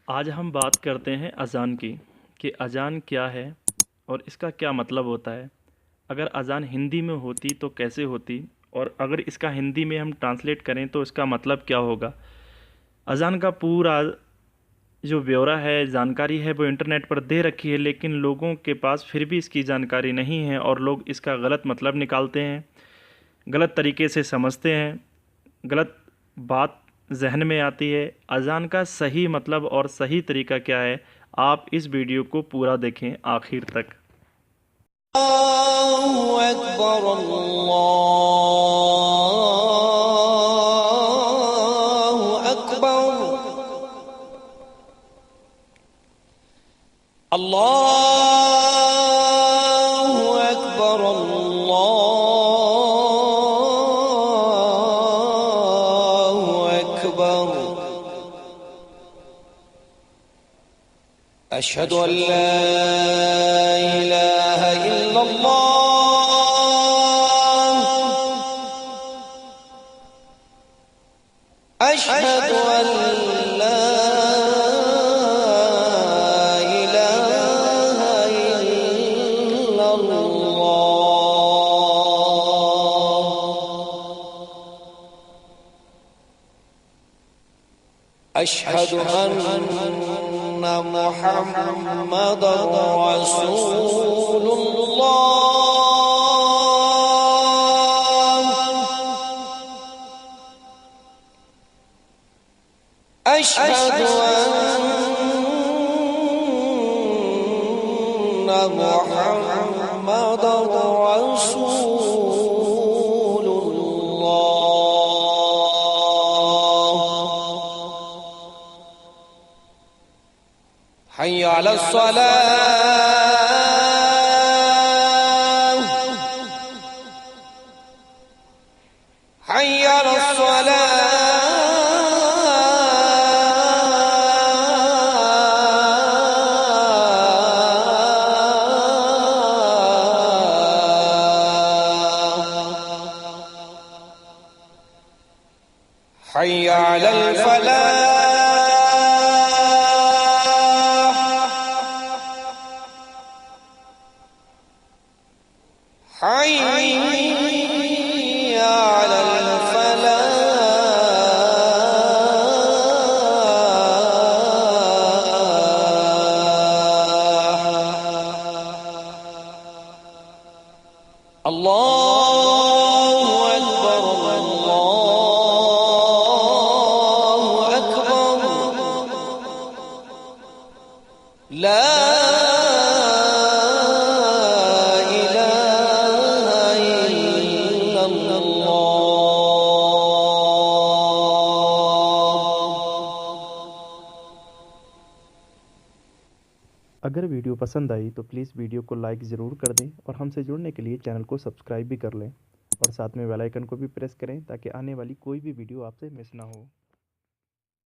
आज हम बात करते हैं अज़ान की कि अज़ान क्या है और इसका क्या मतलब होता है। अगर अज़ान हिंदी में होती तो कैसे होती, और अगर इसका हिंदी में हम ट्रांसलेट करें तो इसका मतलब क्या होगा। अज़ान का पूरा जो ब्यौरा है, जानकारी है, वो इंटरनेट पर दे रखी है, लेकिन लोगों के पास फिर भी इसकी जानकारी नहीं है और लोग इसका गलत मतलब निकालते हैं, गलत तरीके से समझते हैं, गलत बात जहन में आती है। अज़ान का सही मतलब और सही तरीका क्या है, आप इस वीडियो को पूरा देखें आखिर तक। अल्लाहु अकबर अल्लाहु अकबर अल्लाहु अकबर अल्लाहु अकबर अशहदु अन ला इलाहा इल्लल्लाह अशहदु अन ला इलाहा इल्लल्लाह अशहदु अन्ना मुहम्मदर रसूलुल्लाह अशहदु अन्ना मुहम्मदर रसूलुल्लाह हय्य अलस सलाह हय्य अलस सलाह हय्य अलल फलाह हय्य अलल फलाह अल्लाहु अकबर अल्लाहु अकबर ला अगर वीडियो पसंद आई तो प्लीज़ वीडियो को लाइक ज़रूर कर दें और हमसे जुड़ने के लिए चैनल को सब्सक्राइब भी कर लें और साथ में बेल आइकन को भी प्रेस करें ताकि आने वाली कोई भी वीडियो आपसे मिस ना हो।